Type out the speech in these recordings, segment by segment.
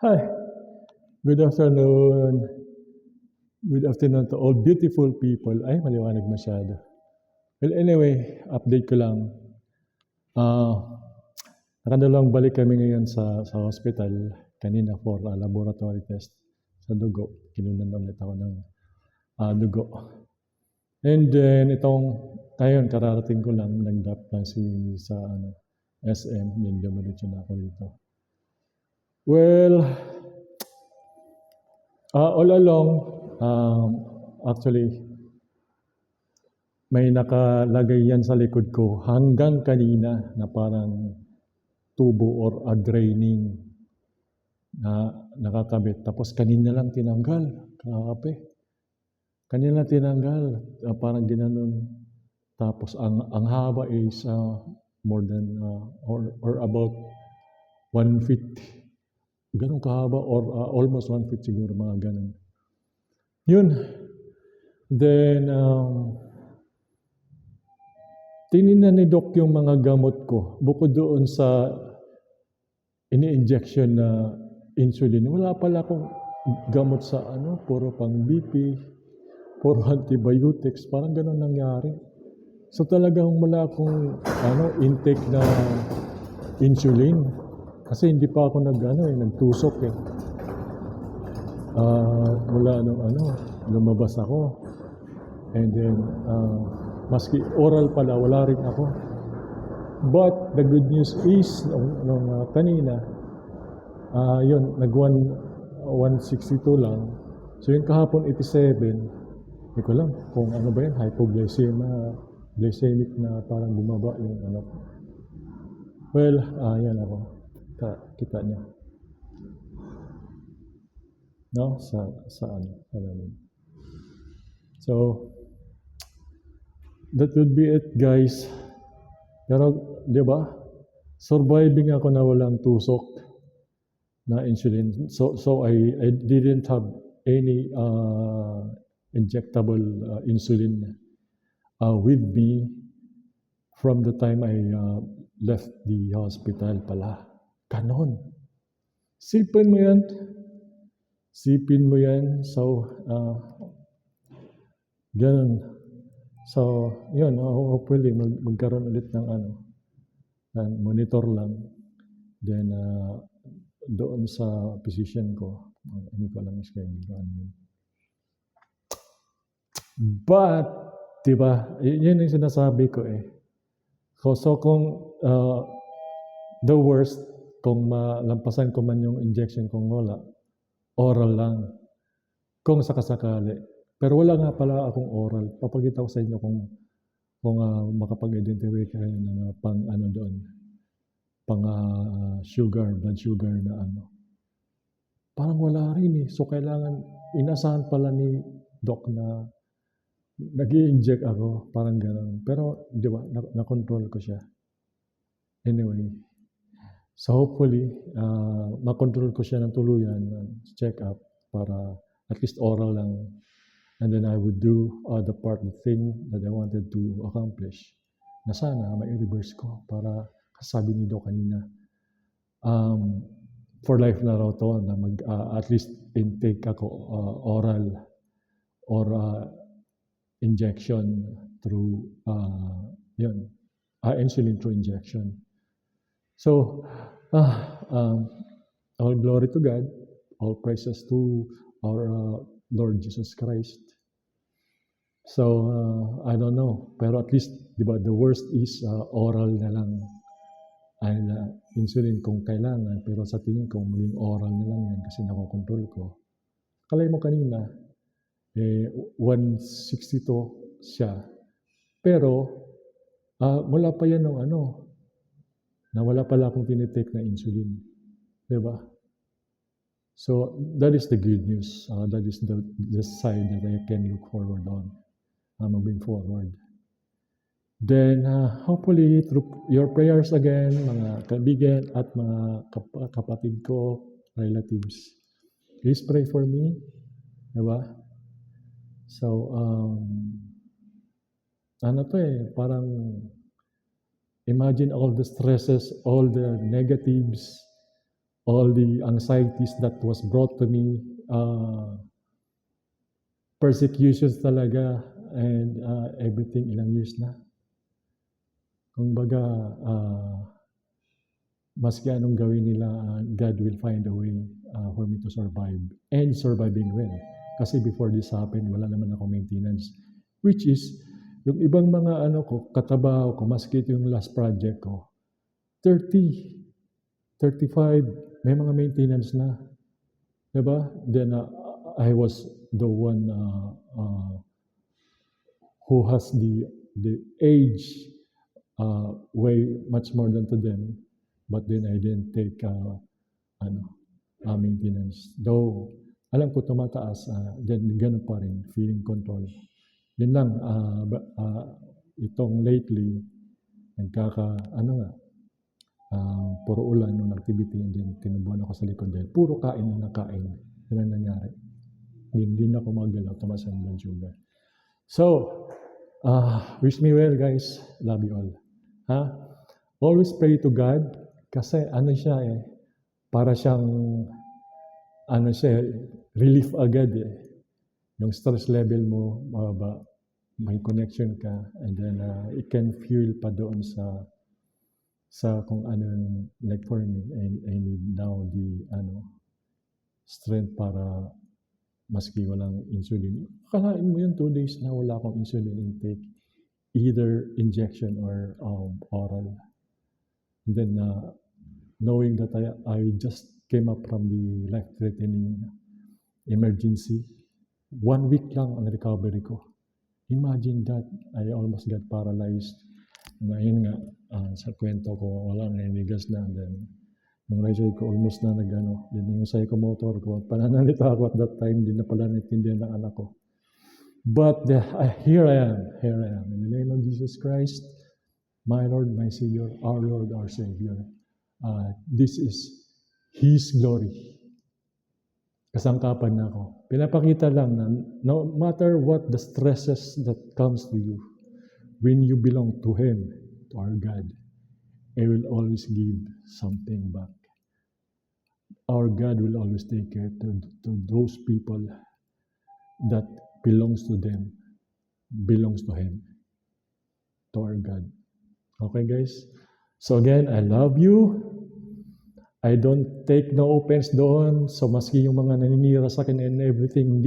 Hi, good afternoon. Good afternoon to all beautiful people. Ay, maliwanag masyado. Well, anyway, update ko lang. Nakadalang balik kami ngayon sa hospital kanina for laboratory test sa dugo. Kinunan ulit ako ng dugo. And then, ngayon, kararating ko lang, nag-drop lang sa SM, then dumiretso na ako dito. Well, all along, actually, may nakalagay yan sa likod ko hanggang kanina na parang tubo or a draining na nakakabit. Tapos kanina lang tinanggal. Grabe. Kanina lang tinanggal. Parang ginanon. Tapos ang haba is more than or about 1 feet. Ganun kahaba or almost 1 feet siguro, mga ganun. Yun. Then, tinignan ni Doc yung mga gamot ko. Bukod doon sa ini-injection na insulin, wala pala akong gamot sa puro pang BP, puro antibiotics, parang ganun nangyari. So talagang wala akong intake na insulin. Kasi hindi pa ako nagtusok eh. Mula nung lumabas ako. And then, maski oral pala, wala rin ako. But the good news is, nung kanina, yun, nag-162 lang. So yung kahapon 87, hindi ko lang kung ano ba yun, glycemic na parang bumaba yung Well, yan ako. Kita niya. No? Sa lamin. So, that would be it, guys. Pero, di ba? Surviving ako na walang tusok na insulin. So I didn't have any injectable insulin with me from the time I left the hospital pala. Ganon. Sipin mo yan. So, ganon. So, yun, hopefully magkaroon ulit ng monitor lang. Then, doon sa physician ko, hindi ko alam schedule yun. But, diba, yun yung sinasabi ko eh. So kung the worst, kung malampasan ko man yung injection kung wala, oral lang. Kung sakasakali. Pero wala nga pala akong oral. Papakita ko sa inyo kung makapag-identify kayo ng pang doon. Pang sugar, blood sugar na Parang wala rin eh. So kailangan, inasahan pala ni Doc na nag-i-inject ako. Parang gano'n. Pero, di ba, na-control ko siya. Anyway. So hopefully, makontrol ko siya ng tuluyan, check-up, para at least oral lang. And then I would do the thing that I wanted to accomplish. Na sana, ma-reverse ko para kasabi ni Doc kanina. For life na raw to, na at least intake ako oral or injection through, insulin through injection. So, all glory to God, all praises to our Lord Jesus Christ. So, I don't know, pero at least, di ba, the worst is oral na lang. And insulin kung kailangan, pero sa tingin ko, maging oral na lang yan kasi nakokontrol ko. Kalay mo kanina, 162 siya. Pero, mula pa yan ng na wala pala akong tinitake na insulin. Diba? So, that is the good news. That is the side that I can look forward on. Moving forward. Then, hopefully, through your prayers again, mga kaibigan at mga kapatid ko, relatives, please pray for me. Diba? So, parang imagine all the stresses, all the negatives, all the anxieties that was brought to me, persecutions talaga, and everything, ilang years na. Kumbaga, maski anong gawin nila, God will find a way for me to survive and surviving well. Kasi before this happened, wala naman ako maintenance. Which is, yung ibang mga katabaho ko, maski ito yung last project ko, 30, 35, may mga maintenance na. Diba? Then I was the one who has the age way much more than to them. But then I didn't take maintenance. Though, alam ko tumataas, then ganun pa rin, feeling control. Yun lang, itong lately, puro ulan ng activity, and then tinubuan ako sa likod dahil puro kain na nakain. Yun ang nangyari. Hindi na ako magalaw, tumaas ang blood sugar. So, wish me well, guys. Love you all. Always pray to God. Kasi siya para siyang, relief agad Yung stress level mo, mababa, may connection ka, and then it can fuel pa doon sa kung like for me, I need now the, strength para maski walang insulin. Kalain mo yun, 2 days na wala akong insulin intake, either injection or oral. And then, knowing that I just came up from the life-threatening emergency, 1 week lang ang recovery ko. Imagine that, I almost got paralyzed. Ngayon nga, sa kwento ko, wala na, inigas na. Then, yung right side ko almost na then yung psychomotor ko, pananalita ako at that time, hindi na pala naintindihan ng anak ko. But here I am. In the name of Jesus Christ, my Lord, my Savior, our Lord, our Savior. This is His glory. Kasangkapan na ako. Pinapakita lang na no matter what the stresses that comes to you, when you belong to Him, to our God, He will always give something back. Our God will always take care to those people that belongs to them, belongs to Him, to our God. Okay, guys? So again, I love you. I don't take no offense doon. So maski yung mga naninira sa akin and everything,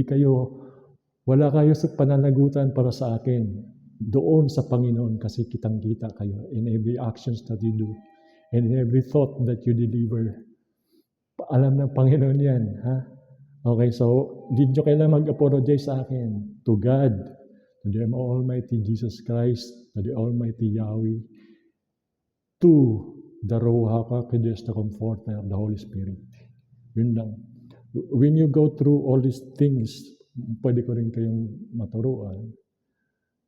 wala kayo sa pananagutan para sa akin. Doon sa Panginoon kasi kitang-kita kayo in every actions that you do and in every thought that you deliver. Alam ng Panginoon yan. Okay, so di nyo kailangan mag-apologize sa akin. To God, to the Almighty Jesus Christ, to the Almighty Yahweh, to the Ruach HaKodesh, the Comforter, the Holy Spirit. Yun lang. When you go through all these things, pwede ko rin kayong maturuan.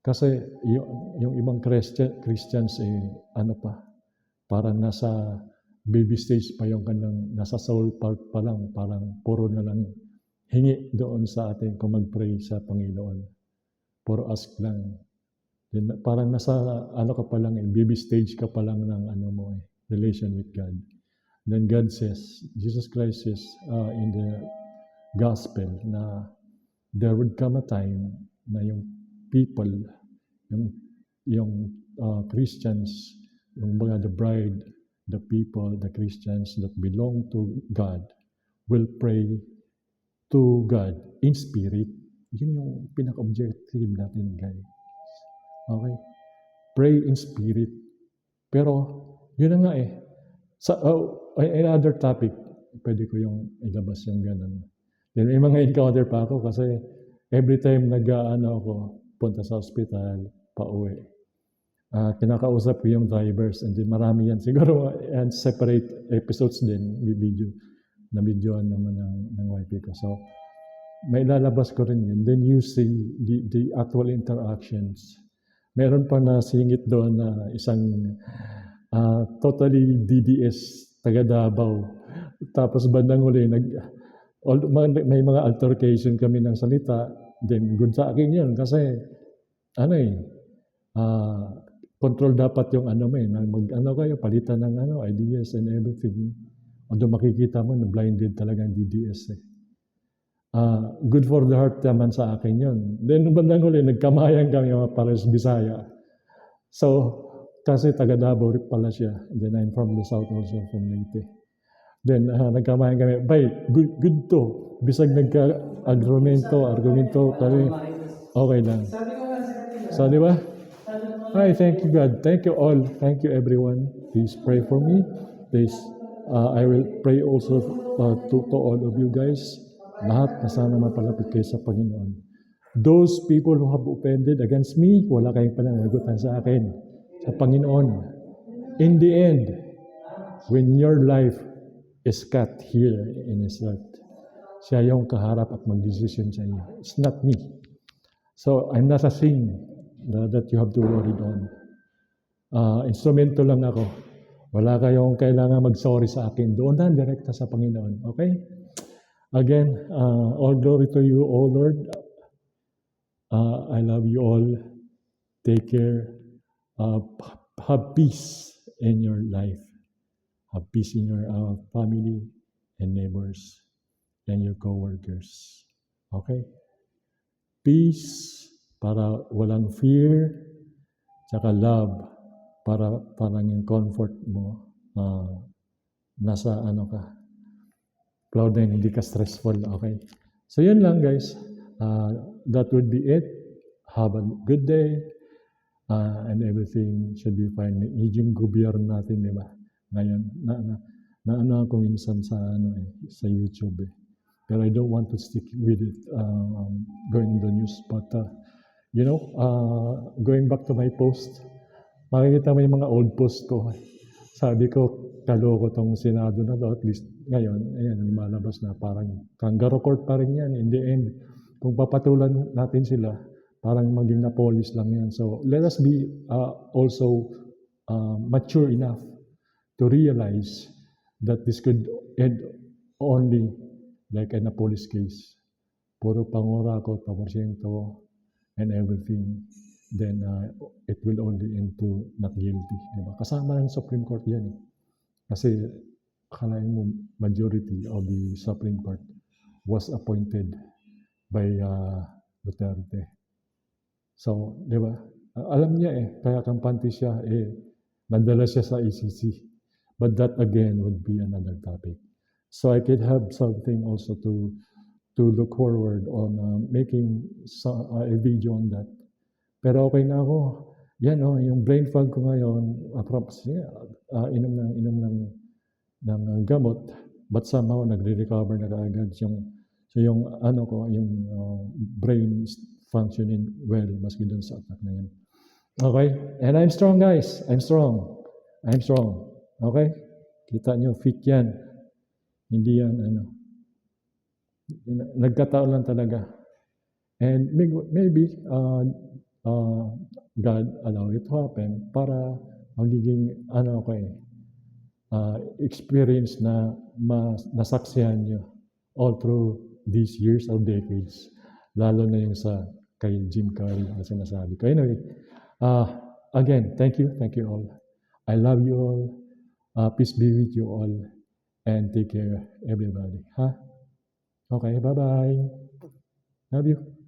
Kasi yung ibang Christians parang nasa baby stage pa yung kanang nasa soul part pa lang, parang puro na lang hingi doon sa atin kung mag-pray sa Panginoon. Puro ask lang. Then, parang nasa ka pa lang baby stage ka pa lang ng relation with God. Then God says, Jesus Christ says in the gospel na there would come a time na yung people, yung Christians, yung mga the bride, the people, the Christians that belong to God will pray to God in spirit. Yun yung pinaka-objective natin, guys. Okay? Pray in spirit. Pero, yun na nga another topic, pwede ko yung ilabas yung ganun. Then may mga encounter pa ako kasi every time ako, punta sa hospital, pauwi. Kinakausap ko yung drivers and then marami yan. Siguro and separate episodes din, na videoan naman ng wife ko. So, may lalabas ko rin yun. Then you see the actual interactions. Meron pa na singit doon na isang totally DDS, taga Davao. Tapos bandang uli, may mga altercation kami ng salita. Then good sa akin yun kasi control dapat yung kayo, palitan ng ideas and everything. Although makikita mo na blinded talaga ang DDS eh. Good for the heart naman sa akin yun. Then, nung bandang huli, nagkamayan kami mga pares Bisaya. So, kasi taga Davao rin pala siya. Then, I'm from the south also, from Leyte. Then, nagkamayan kami. Bay, good to. Bisag argumento kami. Okay lang. So, di ba? Hi, thank you God. Thank you all. Thank you everyone. Please pray for me. Please, I will pray also to all of you guys. Lahat na sana mapalapit kayo sa Panginoon. Those people who have offended against me, wala kayong pananagutan sa akin. Sa Panginoon. In the end, when your life is cut here in His earth, siya yung kaharap at mag-decision sa inyo. It's not me. So, I'm not a thing that you have to worry on. Instrumento lang ako. Wala kayong kailangan mag-sorry sa akin. Doon na direkta sa Panginoon. Okay? Again, all glory to you, O Lord. I love you all. Take care. Have peace in your life. Have peace in your family and neighbors and your co-workers. Okay? Peace para walang fear, tsaka love para parang yung comfort mo nasa ano ka, cloud nine, hindi ka stressful. Okay? So yun lang guys. That would be it. Have a good day. And everything should be fine. Yung gobyerno natin, di ba? Ngayon, na ano ako minsan sa sa YouTube eh. But I don't want to stick with it going in the news. But you know, going back to my post, makikita mo yung mga old post ko. Sabi ko, kaloko tong Senado na to. At least ngayon, ayan, lumalabas na parang kangaroo court pa rin yan. In the end, kung papatulan natin sila, parang maging na-polish lang yan. So let us be also mature enough to realize that this could end only like in a police case. Puro pangurakot, paporsyento, and everything. Then it will only end to not guilty. Diba? Kasama ng Supreme Court yan eh. Kasi akalain mo majority of the Supreme Court was appointed by Duterte. So, di ba? Alam niya eh, kaya kampante siya eh, nandala siya sa ICC. But that again would be another topic. So I could have something also to look forward on making a video on that. Pero okay na ako. Yan yung brain fog ko ngayon, inom ng gamot, but somehow nagre-recover na kaagad yung ano ko, yung brain functioning well maski dun sa attack na yun. Okay? And I'm strong guys. I'm strong. Okay? Kita nyo, fit yan. Hindi yan nagkataon lang talaga. And maybe God allow it to happen para magiging experience na nasaksihan nyo all through these years or decades. Lalo na yung sa kay Jim Carrey na sinasabi ko. Anyway, again, thank you all. I love you all. Peace be with you all. And take care, everybody. Okay, bye-bye. Love you.